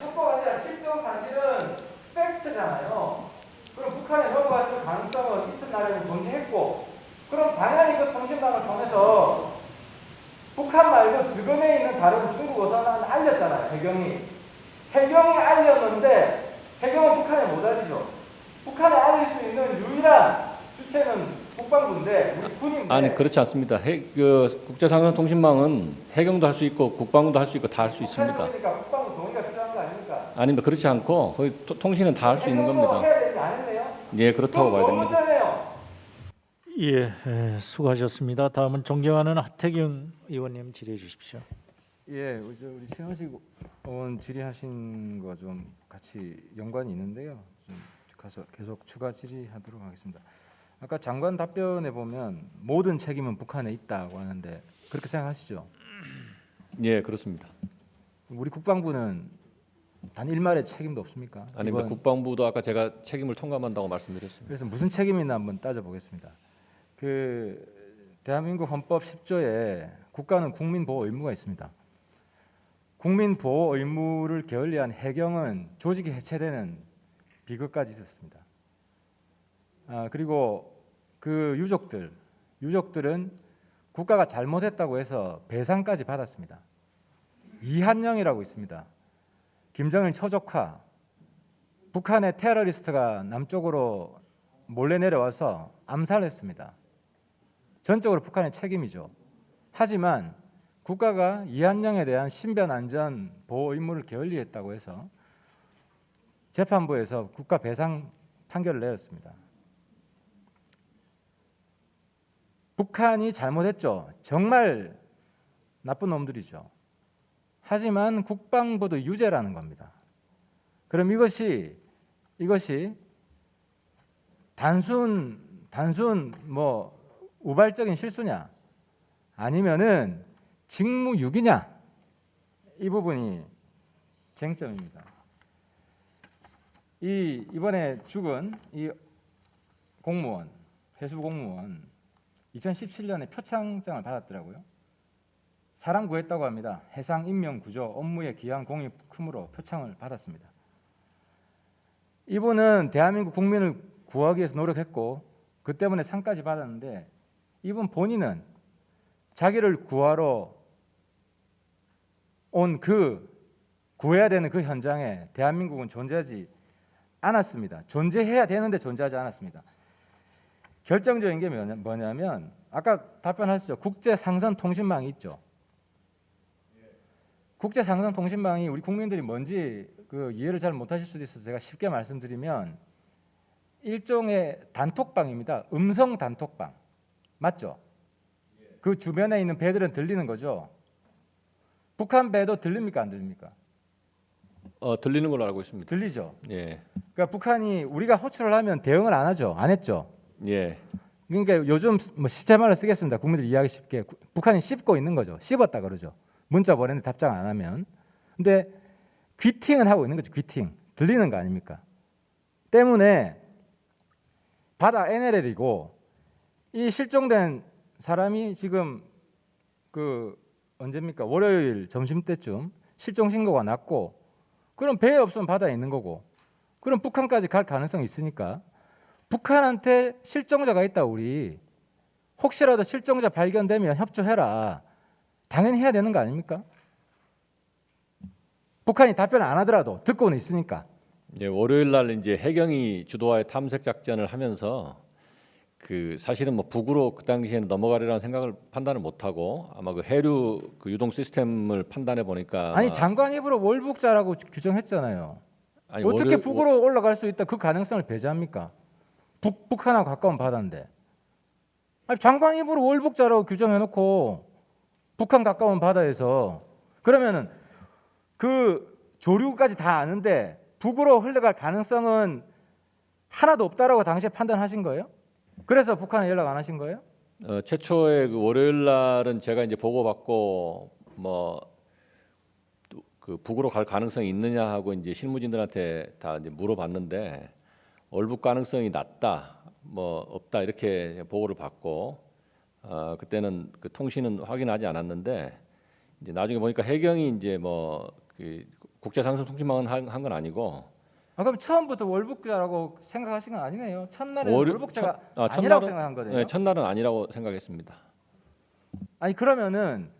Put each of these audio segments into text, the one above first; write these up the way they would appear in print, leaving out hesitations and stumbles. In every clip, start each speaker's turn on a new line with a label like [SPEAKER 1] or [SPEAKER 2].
[SPEAKER 1] 속보가 아니라 실종 사실은 팩트잖아요. 그럼 북한에 넘어갔을 가능성은 이튿날에는 존재했고, 그럼 당연히 그 통신망을 통해서 북한 말고 주변에 있는 다른 중국 어선은 알렸잖아요. 해경이 알렸는데 해경은 북한에 못 알리죠. 북한에 알릴 수 있는 유일한 주체는 국방부인데 우리 군인데.
[SPEAKER 2] 아니 그렇지 않습니다. 국제상공통신망은 해경도 할 수 있고 국방부도 할 수 있고 다 할 수 있습니다.
[SPEAKER 1] 그러니까 국방부 동의가 필요한 거 아닙니까?
[SPEAKER 2] 아닙니다. 그렇지 않고 거의 통신은 다 할 수 있는 겁니다.
[SPEAKER 1] 해야 되지 않았네요?
[SPEAKER 2] 예, 그렇다고 봐야 됩니다.
[SPEAKER 3] 예, 수고하셨습니다. 다음은 존경하는 하태경 의원님 질의해 주십시오.
[SPEAKER 4] 예, 우리 최현식 의원 질의하신 거 좀 같이 연관이 있는데요. 좀 가서 계속 추가 질의하도록 하겠습니다. 아까 장관 답변에 보면 모든 책임은 북한에 있다고 하는데 그렇게 생각하시죠?
[SPEAKER 2] 예, 그렇습니다.
[SPEAKER 4] 우리 국방부는 단 일말의 책임도 없습니까?
[SPEAKER 2] 아닙니다. 국방부도 아까 제가 책임을 통감한다고 말씀드렸습니다.
[SPEAKER 4] 그래서 무슨 책임이 있나 한번 따져보겠습니다. 대한민국 헌법 10조에 국가는 국민 보호 의무가 있습니다. 국민 보호 의무를 게을리한 해경은 조직이 해체되는 비극까지 있었습니다. 그리고 그 유족들은 국가가 잘못했다고 해서 배상까지 받았습니다. 이한영이라고 있습니다. 김정일 처조카, 북한의 테러리스트가 남쪽으로 몰래 내려와서 암살했습니다. 전적으로 북한의 책임이죠. 하지만 국가가 이한영에 대한 신변 안전 보호 의무를 게을리했다고 해서 재판부에서 국가 배상 판결을 내렸습니다. 북한이 잘못했죠. 정말 나쁜 놈들이죠. 하지만 국방부도 유죄라는 겁니다. 그럼 이것이 단순 뭐 우발적인 실수냐 아니면은 직무유기냐, 이 부분이 쟁점입니다. 이번에 죽은 이 공무원, 해수부 공무원 2017년에 표창장을 받았더라고요. 사람 구했다고 합니다. 해상 인명 구조 업무에 기여한 공이 크므로 표창을 받았습니다. 이분은 대한민국 국민을 구하기 위해서 노력했고 그 때문에 상까지 받았는데, 이분 본인은 자기를 구하러 온 구해야 되는 그 현장에 대한민국은 존재하지 않았습니다. 존재해야 되는데 존재하지 않았습니다. 결정적인 게 뭐냐면 아까 답변하셨죠. 국제상선통신망이 있죠. 국제상선통신망이 우리 국민들이 뭔지 이해를 잘 못하실 수도 있어서 제가 쉽게 말씀드리면 일종의 단톡방입니다. 음성 단톡방. 맞죠? 그 주변에 있는 배들은 들리는 거죠. 북한 배도 들립니까 안 들립니까?
[SPEAKER 2] 들리는 걸로 알고 있습니다.
[SPEAKER 4] 들리죠.
[SPEAKER 2] 예.
[SPEAKER 4] 그러니까 북한이 우리가 호출을 하면 대응을 안 하죠. 안 했죠.
[SPEAKER 2] 예.
[SPEAKER 4] 그러니까 요즘 뭐 시체말을 쓰겠습니다. 국민들 이해하기 쉽게. 북한이 씹고 있는 거죠. 씹었다 그러죠. 문자 보냈는데 답장 안 하면. 근데 귀팅은 하고 있는 거죠. 귀팅. 들리는 거 아닙니까? 때문에 바다 NLL이고 이 실종된 사람이 지금 언제입니까? 월요일 점심때쯤 실종 신고가 났고, 그럼 배에 없으면 바다에 있는 거고, 그럼 북한까지 갈 가능성이 있으니까 북한한테 실종자가 있다, 우리 혹시라도 실종자 발견되면 협조해라, 당연히 해야 되는 거 아닙니까? 북한이 답변을 안 하더라도 듣고는 있으니까.
[SPEAKER 2] 예, 월요일 날 이제 해경이 주도하에 탐색 작전을 하면서 사실은 뭐 북으로 그 당시에는 넘어가리라는 생각을 판단을 못 하고 아마 해류 유동 시스템을 판단해 보니까
[SPEAKER 4] 아니 장관 입으로 월북자라고 규정했잖아요.
[SPEAKER 2] 아니,
[SPEAKER 4] 어떻게 북으로 올라갈 수 있다 그 가능성을 배제합니까? 북한하고 가까운 바다인데. 아니, 장관 입으로 월북자라고 규정해놓고 북한 가까운 바다에서 그러면은 그 조류까지 다 아는데 북으로 흘러갈 가능성은 하나도 없다라고 당시에 판단하신 거예요? 그래서 북한에 연락 안 하신 거예요?
[SPEAKER 2] 최초의 월요일 날은 제가 이제 보고받고 북으로 갈 가능성이 있느냐 하고 이제 실무진들한테 다 이제 물어봤는데 월북 가능성이 낮다, 없다 이렇게 보고를 받고 그때는 통신은 확인하지 않았는데 이제 나중에 보니까 해경이 이제 국제상승통신망은 한 건 아니고
[SPEAKER 4] 그럼 처음부터 월북자라고 생각하신 건 아니네요. 첫날에
[SPEAKER 2] 월-
[SPEAKER 4] 월북자가
[SPEAKER 2] 첫-
[SPEAKER 4] 아니라고
[SPEAKER 2] 첫날은-
[SPEAKER 4] 생각한 거네요.
[SPEAKER 2] 네, 첫날은 아니라고 생각했습니다.
[SPEAKER 4] 아니 그러면은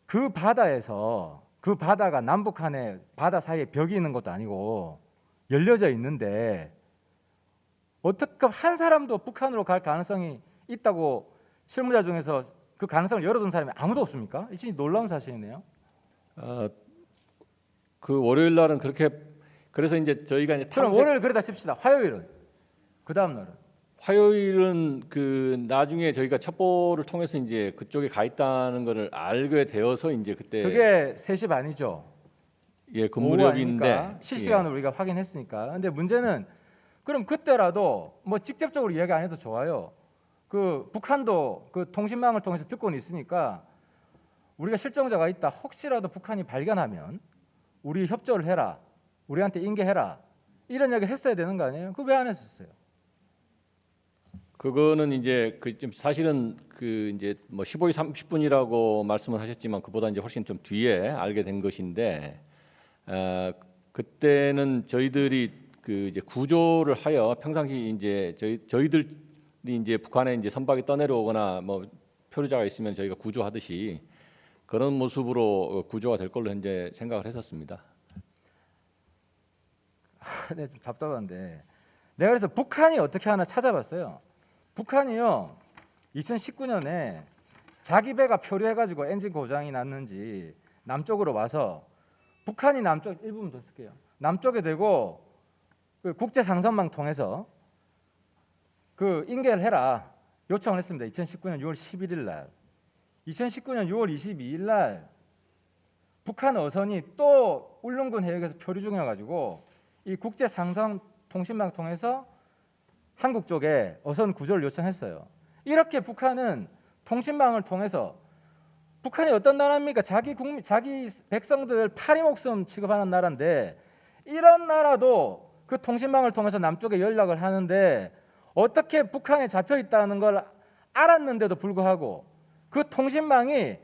[SPEAKER 4] 그 바다에서 그 바다가 남북한의 바다 사이에 벽이 있는 것도 아니고 열려져 있는데 어떻게 한 사람도 북한으로 갈 가능성이 있다고 실무자 중에서 그 가능성을 열어둔 사람이 아무도 없습니까? 이 진짜 놀라운 사실이네요.
[SPEAKER 2] 그 월요일 날은 그렇게 그래서 이제 저희가 이제
[SPEAKER 4] 그럼 월요일 그러다 칩시다. 화요일은 그 다음 날은
[SPEAKER 2] 화요일은 그 나중에 저희가 첩보를 통해서 이제 그쪽에 가 있다는 거를 알게 되어서 이제 그때
[SPEAKER 4] 그게 3시 반이죠.
[SPEAKER 2] 예
[SPEAKER 4] 오후
[SPEAKER 2] 근무력인데
[SPEAKER 4] 아닙니까? 실시간으로 우리가 확인했으니까. 근데 문제는 그럼 그때라도 뭐 직접적으로 이야기 안 해도 좋아요. 그 북한도 그 통신망을 통해서 듣고는 있으니까 우리가 실종자가 있다. 혹시라도 북한이 발견하면 우리 협조를 해라. 우리한테 인계해라. 이런 이야기 했어야 되는 거 아니에요? 그거 왜 안 했었어요?
[SPEAKER 2] 그거는 이제 그 좀 사실은 그 이제 뭐 15시 30분이라고 말씀을 하셨지만 그보다 이제 훨씬 좀 뒤에 알게 된 것인데 그때는 저희들이 그 이제 구조를 하여 평상시 이제 저희들이 이제 북한에 이제 선박이 떠내려오거나 뭐 표류자가 있으면 저희가 구조하듯이 그런 모습으로 구조가 될 걸로 현재 생각을 했었습니다.
[SPEAKER 4] 네, 좀 답답한데 내가 그래서 북한이 어떻게 하나 찾아봤어요. 북한이요 2019년에 자기 배가 표류해가지고 엔진 고장이 났는지 남쪽으로 와서 북한이 남쪽 일부분 더 쓸게요. 남쪽에 대고 그 국제 상선망 통해서 그 인계를 해라 요청을 했습니다. 2019년 6월 11일 날, 2019년 6월 22일 날 북한 어선이 또 울릉군 해역에서 표류 중이어가지고 이 국제 상선 통신망 통해서 한국 쪽에 어선 구조를 요청했어요. 이렇게 북한은 통신망을 통해서 북한이 어떤 나라입니까? 자기 백성들 파리 목숨 취급하는 나라인데 이런 나라도 그 통신망을 통해서 남쪽에 연락을 하는데 어떻게 북한에 잡혀 있다는 걸 알았는데도 불구하고 그 통신망이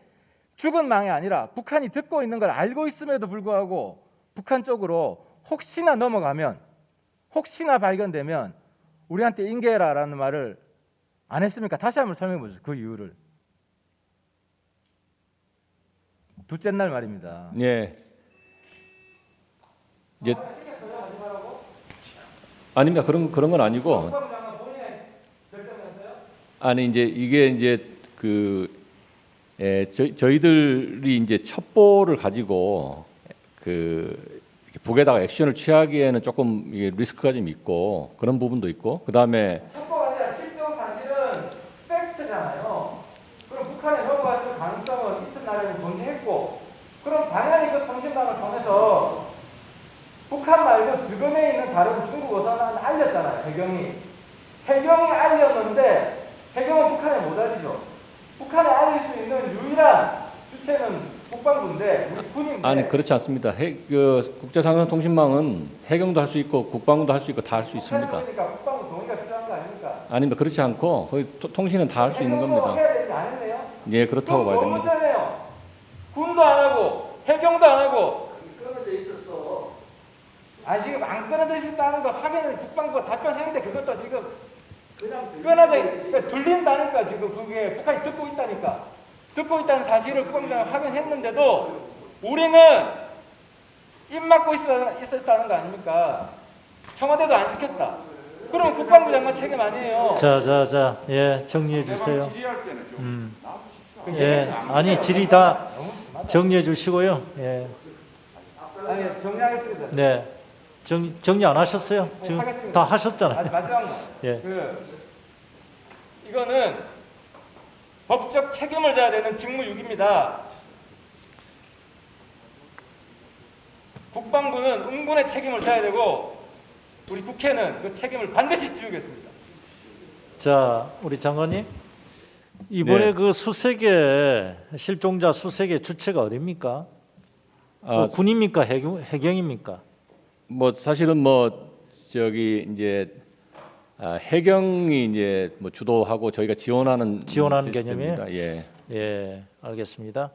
[SPEAKER 4] 죽은 망이 아니라 북한이 듣고 있는 걸 알고 있음에도 불구하고 북한 쪽으로 혹시나 넘어가면 혹시나 발견되면 우리한테 인계해라라는 말을 안 했습니까? 다시 한번 설명해 보죠. 그 이유를. 둘째 날 말입니다.
[SPEAKER 2] 예. 이제 아닙니다. 그런 건 아니고
[SPEAKER 1] 국방장관 본인의 결정이었어요?
[SPEAKER 2] 아니 이제 이게 이제 저희들이 이제 첩보를 가지고 그 북에다가 액션을 취하기에는 조금 이게 리스크가 좀 있고 그런 부분도 있고 그다음에
[SPEAKER 1] 첩보가 아니라 실종 사실은 팩트잖아요. 그럼 북한에 넘어갔을 가능성은 있은 나라는 존재했고 그럼 당연히 그 통신망을 통해서 북한 말고 주변에 있는 다른 중국 어선은 알렸잖아요. 해경이 알렸는데 해경은 북한에 못 알리죠. 북한에 알릴 수 있는 유일한 주체는 국방부인데 우리 군인데
[SPEAKER 2] 아니 그렇지 않습니다. 국제상선통신망은 해경도 할 수 있고 국방부도 할 수 있고 다 할 수 있습니다.
[SPEAKER 1] 그러니까 국방부 동의가 필요한 거 아닙니까?
[SPEAKER 2] 아닙니다. 그렇지 않고 거의 통신은 다 할 수 있는
[SPEAKER 1] 해경도
[SPEAKER 2] 겁니다.
[SPEAKER 1] 해야 되지 않았네요?
[SPEAKER 2] 예, 그렇다고 봐야
[SPEAKER 1] 너무
[SPEAKER 2] 됩니다.
[SPEAKER 1] 문제네요. 군도 안 하고 해경도 안 하고
[SPEAKER 5] 끊어져 있었어.
[SPEAKER 1] 지금 안 끊어져 있었다는 거 확인을 국방부가 답변했는데 그것도 지금
[SPEAKER 5] 그냥
[SPEAKER 1] 그러니까 들린다니까 지금 그게 북한이 듣고 있다는 사실을 국방부가 확인했는데도 우리는 입 막고 있었다는 거 아닙니까? 청와대도 안 시켰다. 그럼 국방부 장관 책임 아니에요.
[SPEAKER 3] 자, 예, 정리해 주세요. 예, 아니 질의 다 정리해 주시고요. 예,
[SPEAKER 1] 아니 정리하겠습니다.
[SPEAKER 3] 네, 정리 안 하셨어요? 지금
[SPEAKER 1] 하겠습니다.
[SPEAKER 3] 다 하셨잖아요.
[SPEAKER 1] 아직 마지막 거.
[SPEAKER 3] 예.
[SPEAKER 1] 이거는 법적 책임을 져야 되는 직무유기입니다. 국방부는 응군의 책임을 져야 되고 우리 국회는 그 책임을 반드시 지우겠습니다.
[SPEAKER 3] 자, 우리 장관님 이번에
[SPEAKER 2] 네.
[SPEAKER 3] 그 수색의 실종자 수색의 주체가 어디입니까? 군입니까? 해경입니까?
[SPEAKER 2] 뭐 사실은 뭐 저기 이제 해경이 이제 뭐 주도하고 저희가 지원하는
[SPEAKER 3] 지원하는
[SPEAKER 2] 시스템입니다.
[SPEAKER 3] 개념이에요?
[SPEAKER 2] 예.
[SPEAKER 3] 예, 알겠습니다.